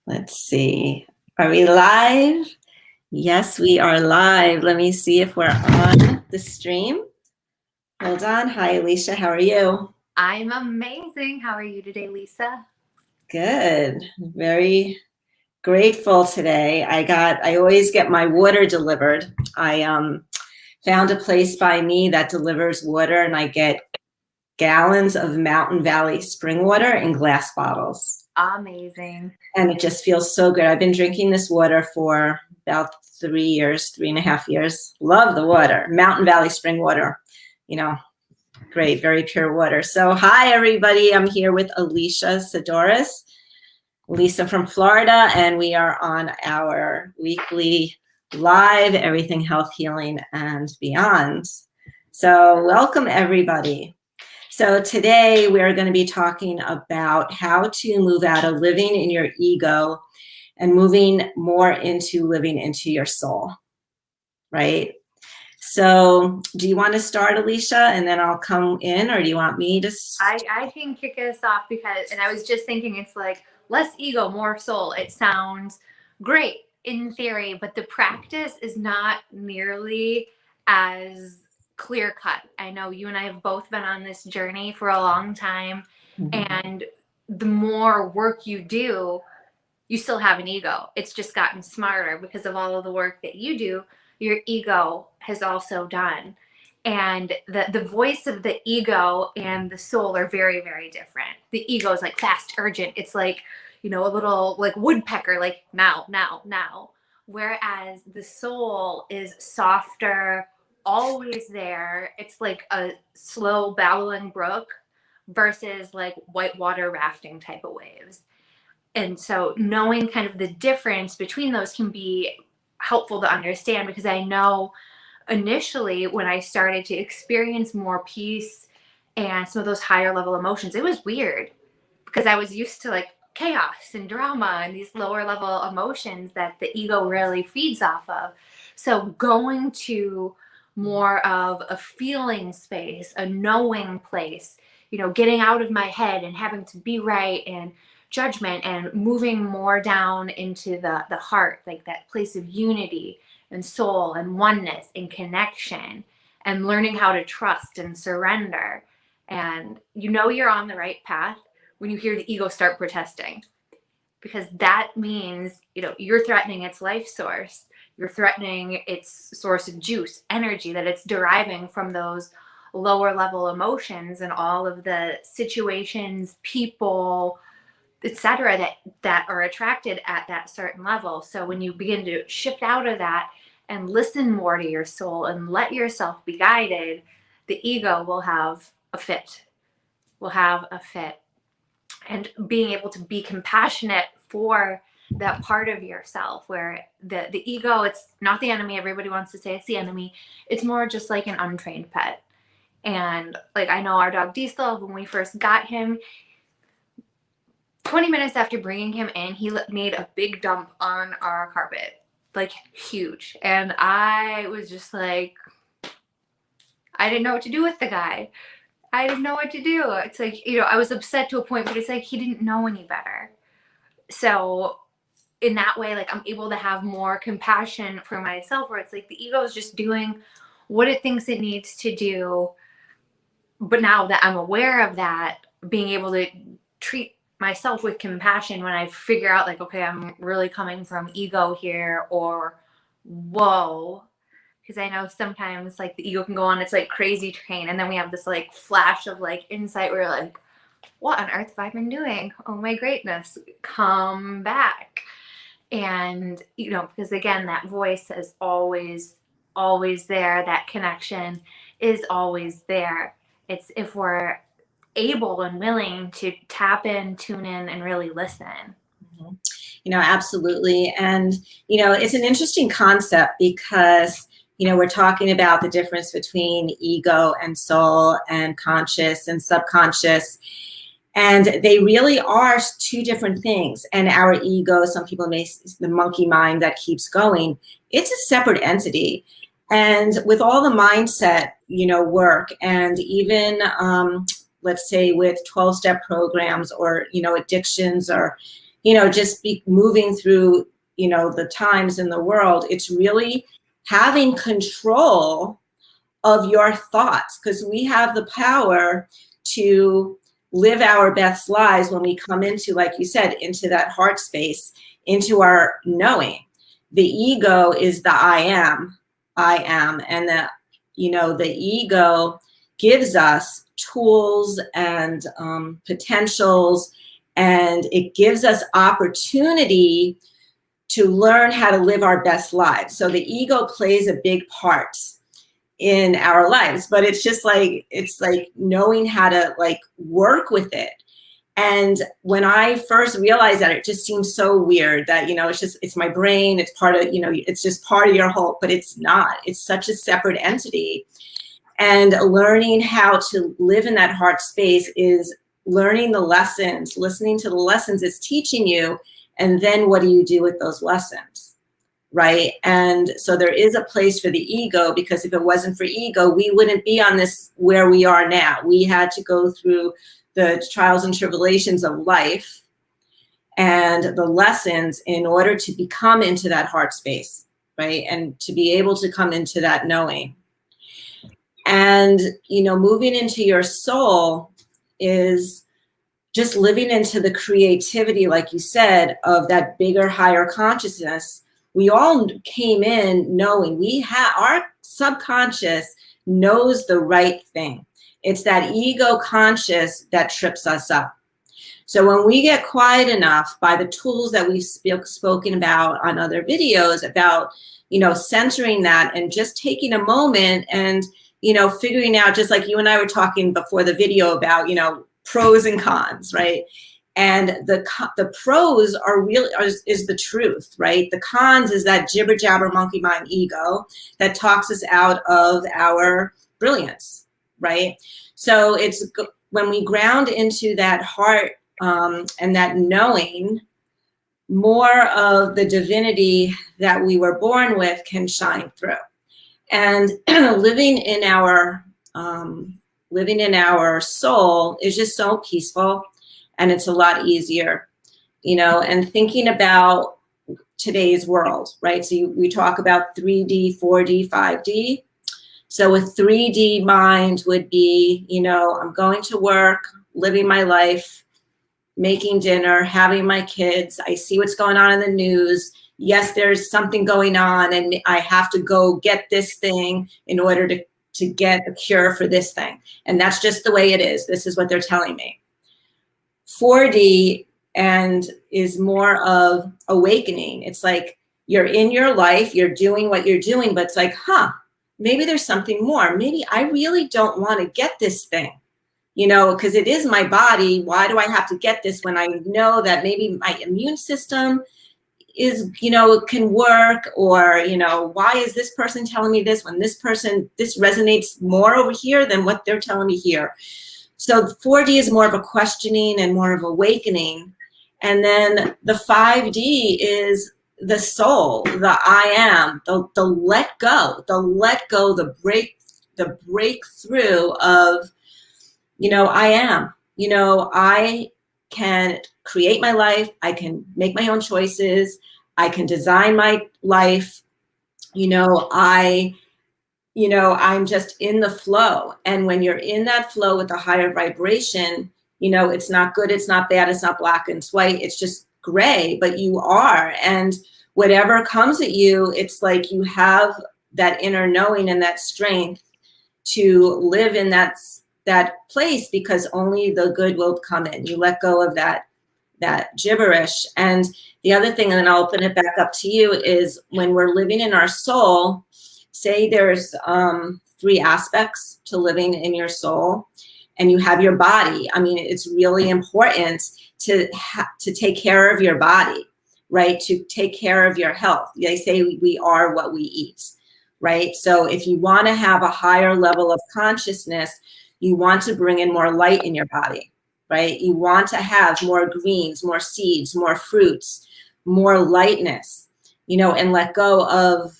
Let's see. Are we live? Yes, we are live. Let me see if we're on the stream. Hold on. Hi, Alicia. How are you? I'm amazing. How are you today, Lisa? Good. Very grateful today. I always get my water delivered. I found a place by me that delivers water, and I get gallons of Mountain Valley spring water in glass bottles. Amazing. And it just feels so good. I've been drinking this water for about 3 years, 3.5 years. Love the water. Mountain Valley spring water, great, very pure water. So hi, everybody. I'm here with Alicia Sidoris, Lisa from Florida, and we are on our weekly live Everything Health, Healing, and Beyond. So welcome, everybody. So today we're going to be talking about how to move out of living in your ego and moving more into living into your soul, right? So do you want to start, Alicia, and then I'll come in, or do you want me to? I can kick us off because, and I was just thinking, it's like less ego, more soul. It sounds great in theory, but the practice is not nearly as clear cut. I know you and I have both been on this journey for a long time, and the more work you do, you still have an ego. It's just gotten smarter because of all of the work that you do. Your ego has also done. And the voice of the ego and the soul are very, very different. The ego is like fast, urgent. It's like, a little like woodpecker, like now, now, now. Whereas the soul is softer, always there. It's like a slow babbling brook versus like whitewater rafting type of waves. And so knowing kind of the difference between those can be helpful to understand, because I know initially when I started to experience more peace and some of those higher level emotions, it was weird because I was used to like chaos and drama and these lower level emotions that the ego really feeds off of. So going to more of a feeling space, a knowing place, getting out of my head and having to be right and judgment, and moving more down into the heart, like that place of unity and soul and oneness and connection, and learning how to trust and surrender. And you're on the right path when you hear the ego start protesting, because that means you're threatening its life source. You're threatening its source of juice, energy that it's deriving from those lower level emotions and all of the situations, people, etc., that are attracted at that certain level. So when you begin to shift out of that and listen more to your soul and let yourself be guided, the ego will have a fit. And being able to be compassionate for that part of yourself where the ego, it's not the enemy. Everybody wants to say it's the enemy. It's more just like an untrained pet. And like, I know our dog Diesel, when we first got him, 20 minutes after bringing him in, he made a big dump on our carpet, like huge. And I was just like, I didn't know what to do with the guy. I didn't know what to do. It's like, I was upset to a point, but it's like he didn't know any better. So in that way, like, I'm able to have more compassion for myself, where it's like the ego is just doing what it thinks it needs to do. But now that I'm aware of that, being able to treat myself with compassion when I figure out like, okay, I'm really coming from ego here, or whoa, because I know sometimes like the ego can go on its like crazy train, and then we have this like flash of like insight where you're like, what on earth have I been doing? Oh my greatness, come back. And because again, that voice is always there. That connection is always there. It's if we're able and willing to tap in, tune in, and really listen. Absolutely. And, it's an interesting concept because, we're talking about the difference between ego and soul and conscious and subconscious. And they really are two different things. And our ego, some people may, the monkey mind that keeps going, it's a separate entity. And with all the mindset, work, and even, let's say with 12-step programs or, addictions, or, just be moving through, the times in the world. It's really having control of your thoughts, because we have the power to live our best lives when we come into, like you said, into that heart space, into our knowing. The ego is the I am, and the ego gives us tools and potentials, and it gives us opportunity to learn how to live our best lives. So the ego plays a big part in our lives, but it's just like, knowing how to work with it. And when I first realized that, it just seems so weird that, it's my brain, it's part of, it's just part of your whole, but it's not. It's such a separate entity. And learning how to live in that heart space is learning the lessons, listening to the lessons it's teaching you, and then what do you do with those lessons, right? And so there is a place for the ego, because if it wasn't for ego, we wouldn't be on this where we are now. We had to go through the trials and tribulations of life and the lessons in order to become into that heart space, right? And to be able to come into that knowing. And, moving into your soul is just living into the creativity, like you said, of that bigger, higher consciousness. We all came in knowing our subconscious knows the right thing. It's that ego conscious that trips us up. So when we get quiet enough by the tools that we've spoken about on other videos about, centering that and just taking a moment and, figuring out, just like you and I were talking before the video about, pros and cons, right? And the pros are really is the truth, right? The cons is that jibber jabber monkey mind ego that talks us out of our brilliance, right? So it's when we ground into that heart and that knowing, more of the divinity that we were born with can shine through. And living in our soul is just so peaceful, and it's a lot easier, and thinking about today's world, right? So we talk about 3D, 4D, 5D. So a 3D mind would be, I'm going to work, living my life, making dinner, having my kids. I see what's going on in the news. Yes, there's something going on, and I have to go get this thing in order to get a cure for this thing. And that's just the way it is. This is what they're telling me. 4D and is more of awakening. It's like you're in your life, you're doing what you're doing, but it's like, maybe there's something more. Maybe I really don't want to get this thing, because it is my body. Why do I have to get this when I know that maybe my immune system is, can work? Or, why is this person telling me this when this resonates more over here than what they're telling me here? So 4D is more of a questioning and more of awakening. And then the 5D is the soul, the I am, the let go, the breakthrough of, I am, I can create my life. I can make my own choices. I can design my life. I'm just in the flow. And when you're in that flow with a higher vibration, it's not good, it's not bad, it's not black and it's white, it's just gray, but you are. And whatever comes at you, it's like you have that inner knowing and that strength to live in that place, because only the good will come in. You let go of that gibberish. And the other thing, and then I'll open it back up to you, is when we're living in our soul, say there's 3 aspects to living in your soul, and you have your body. I mean, it's really important to take care of your body, right? To take care of your health. They say we are what we eat, right? So if you want to have a higher level of consciousness, you want to bring in more light in your body, right? You want to have more greens, more seeds, more fruits, more lightness, and let go of,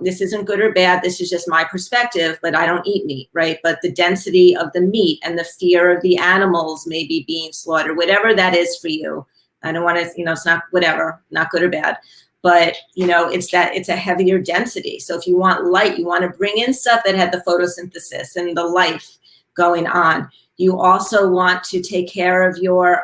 this isn't good or bad. This is just my perspective, but I don't eat meat, right? But the density of the meat and the fear of the animals maybe being slaughtered, whatever that is for you, I don't want to, it's not whatever, not good or bad, but it's a heavier density. So if you want light, you want to bring in stuff that had the photosynthesis and the life going on. You also want to take care of your,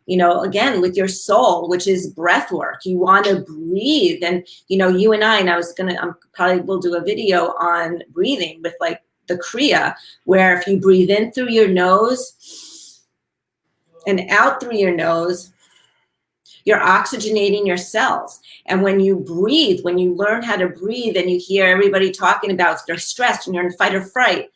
again, with your soul, which is breath work. You want to breathe. And, you and I probably will do a video on breathing with like the Kriya, where if you breathe in through your nose and out through your nose, you're oxygenating your cells. And when you breathe, when you learn how to breathe and you hear everybody talking about they're stressed and you're in fight or flight,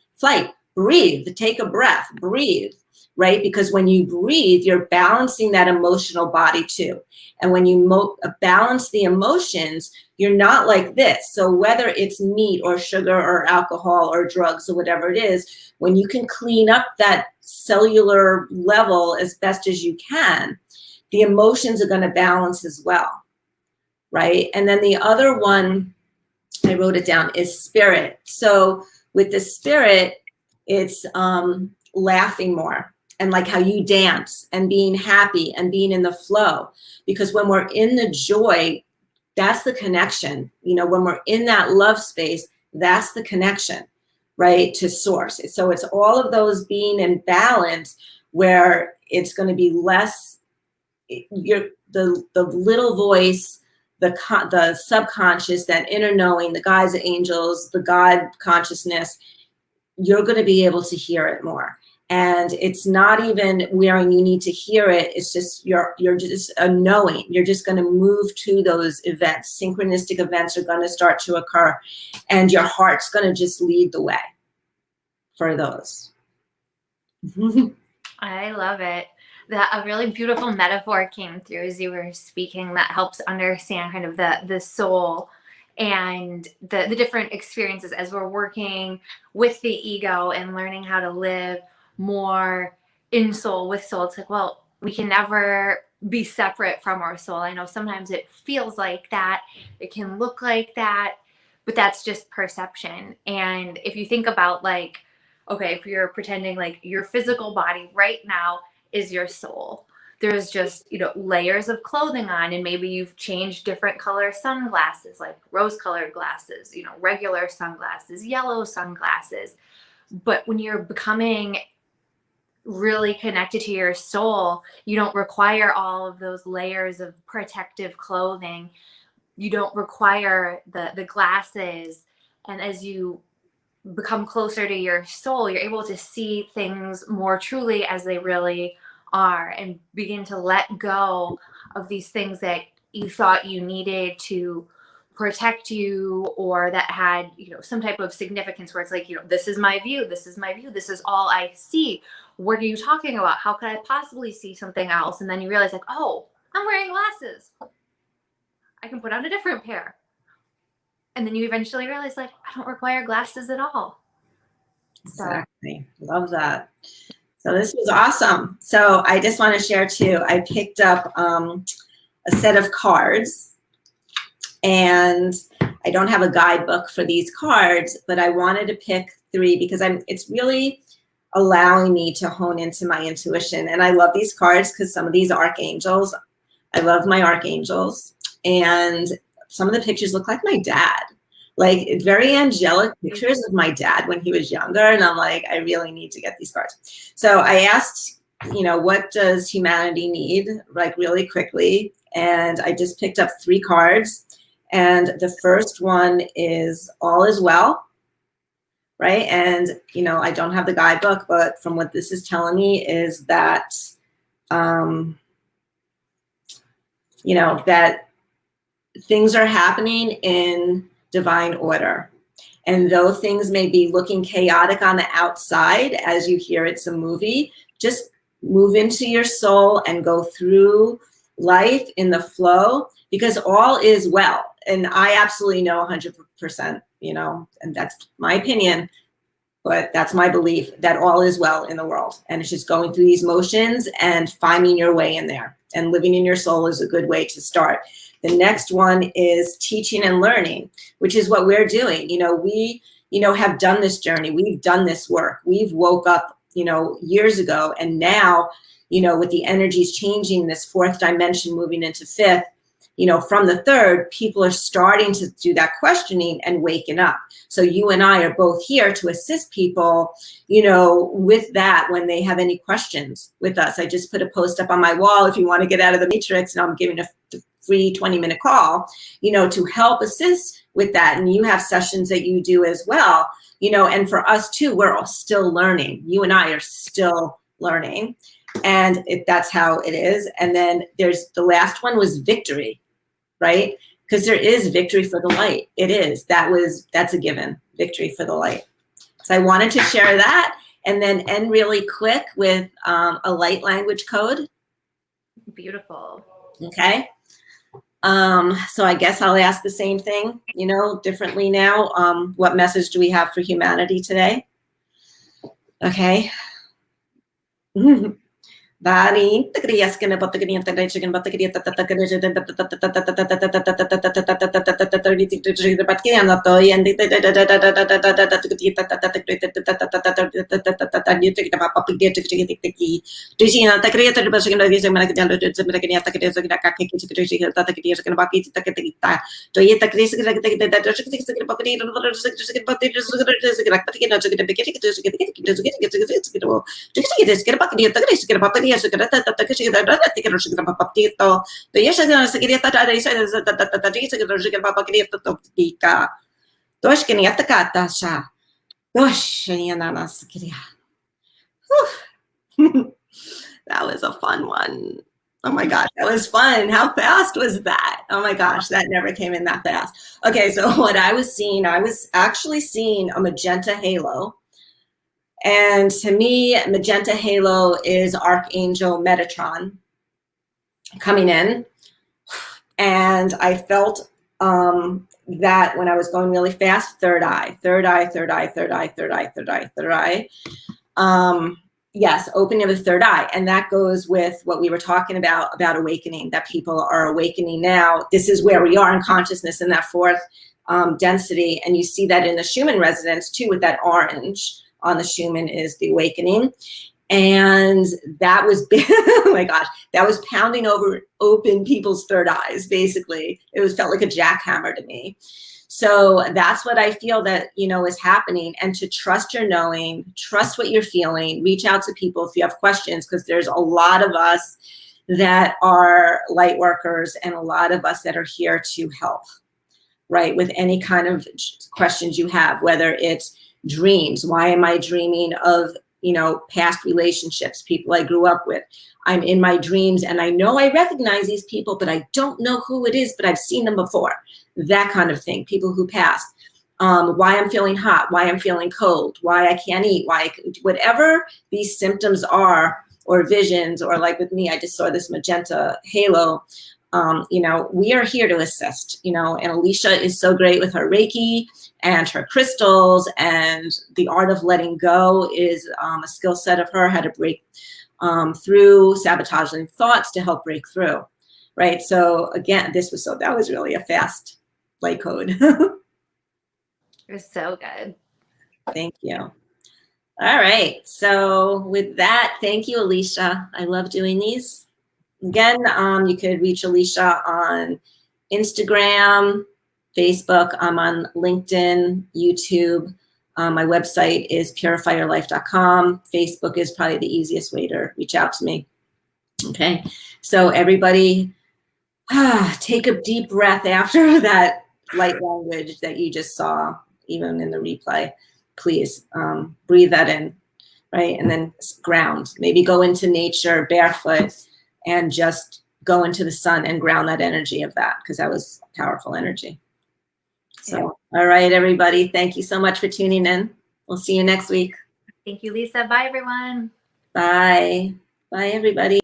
breathe, take a breath, breathe, right? Because when you breathe, you're balancing that emotional body too. And when you balance the emotions, you're not like this. So whether it's meat or sugar or alcohol or drugs or whatever it is, when you can clean up that cellular level as best as you can, the emotions are going to balance as well, right? And then the other one, I wrote it down, is spirit. So with the spirit, it's laughing more, and like how you dance and being happy and being in the flow. Because when we're in the joy, that's the connection. When we're in that love space, that's the connection, right, to source. So it's all of those being in balance, where it's going to be less, the little voice, the subconscious, that inner knowing, the guides, the angels, the God consciousness, you're going to be able to hear it more. And it's not even wherein you need to hear it. It's just, you're just a knowing. You're just going to move to those events. Synchronistic events are going to start to occur, and your heart's going to just lead the way for those. I love it. That a really beautiful metaphor came through as you were speaking that helps understand kind of the soul and the different experiences as we're working with the ego and learning how to live more in soul with soul. It's like, well, we can never be separate from our soul. I know sometimes it feels like that, it can look like that, but that's just perception. And if you think about, like, okay, if you're pretending like your physical body right now is your soul, there's just, layers of clothing on, and maybe you've changed different color sunglasses, like rose-colored glasses, regular sunglasses, yellow sunglasses. But when you're becoming really connected to your soul, you don't require all of those layers of protective clothing. You don't require the glasses. And as you become closer to your soul, you're able to see things more truly as they really are, and begin to let go of these things that you thought you needed to protect you, or that had, some type of significance, where it's like, this is my view, this is my view, this is all I see. What are you talking about? How could I possibly see something else? And then you realize, like, oh, I'm wearing glasses, I can put on a different pair. And then you eventually realize, like, I don't require glasses at all. Exactly. Love that. So this was awesome. So I just want to share too, I picked up a set of cards, and I don't have a guidebook for these cards, but I wanted to pick 3 because it's really allowing me to hone into my intuition. And I love these cards because some of these archangels, I love my archangels, and some of the pictures look like my dad. Like, very angelic pictures of my dad when he was younger. And I'm like, I really need to get these cards. So I asked, what does humanity need, like, really quickly? And I just picked up 3 cards. And the first one is all is well, right? And, I don't have the guidebook, but from what this is telling me is that, that things are happening in divine order. And though things may be looking chaotic on the outside, as you hear it's a movie, just move into your soul and go through life in the flow, because all is well. And I absolutely know 100%, and that's my opinion, but that's my belief, that all is well in the world. And it's just going through these motions and finding your way in there. And living in your soul is a good way to start. The next one is teaching and learning, which is what we're doing. We, have done this journey. We've done this work. We've woke up, years ago. And now, you know, with the energies changing, this fourth dimension moving into fifth, you know, from the third, people are starting to do that questioning and waking up. So you and I are both here to assist people, you know, with that when they have any questions with us. I just put a post up on my wall. If you want to get out of the matrix, and I'm giving a free 20-minute call, you know, to help assist with that. And you have sessions that you do as well, you know, and for us too, we're all still learning. You and I are still learning. And that's how it is. And then there's the last one was victory, right? Because there is victory for the light. It is. That's a given, victory for the light. So I wanted to share that and then end really quick with a light language code. Beautiful. Okay. So I guess I'll ask the same thing, you know, differently now. What message do we have for humanity today? Okay. Bari, takrias kena bot takriya takriya kena bot takriya takriya That was a fun one. Oh my gosh, that was fun. How fast was that? Oh my gosh, that never came in that fast. Okay, so what I was seeing, I was actually seeing a magenta halo. And to me, magenta halo is Archangel Metatron coming in. And I felt that when I was going really fast, third eye. Yes, opening of the third eye. And that goes with what we were talking about awakening, that people are awakening now. This is where we are in consciousness in that fourth density. And you see that in the Schumann resonance too, with that orange on the Schumann is the awakening. And that was, oh my gosh, that was pounding open people's third eyes, basically. It felt like a jackhammer to me. So that's what I feel that, you know, is happening. And to trust your knowing, trust what you're feeling, reach out to people if you have questions, because there's a lot of us that are light workers and a lot of us that are here to help, right? With any kind of questions you have, whether it's dreams. Why am I dreaming of, you know, past relationships, people I grew up with? I'm in my dreams and I know I recognize these people, but I don't know who it is, but I've seen them before. That kind of thing. People who passed. Why I'm feeling hot, why I'm feeling cold, why I can't eat, whatever these symptoms are, or visions, or like with me, I just saw this magenta halo. You know, we are here to assist, you know, and Alicia is so great with her Reiki and her crystals, and the art of letting go is a skill set of her, how to break through sabotaging thoughts to help break through, right? So again, that was really a fast light code. It was so good. Thank you. All right. So with that, thank you, Alicia. I love doing these. Again, you could reach Alicia on Instagram, Facebook. I'm on LinkedIn, YouTube. My website is PurifyYourLife.com. Facebook is probably the easiest way to reach out to me. Okay. So everybody, take a deep breath after that light language that you just saw, even in the replay. Please breathe that in, right? And then ground. Maybe go into nature barefoot and just go into the sun and ground that energy of that, because that was powerful energy. So, all right, everybody. Thank you so much for tuning in. We'll see you next week. Thank you, Lisa. Bye, everyone. Bye. Bye, everybody.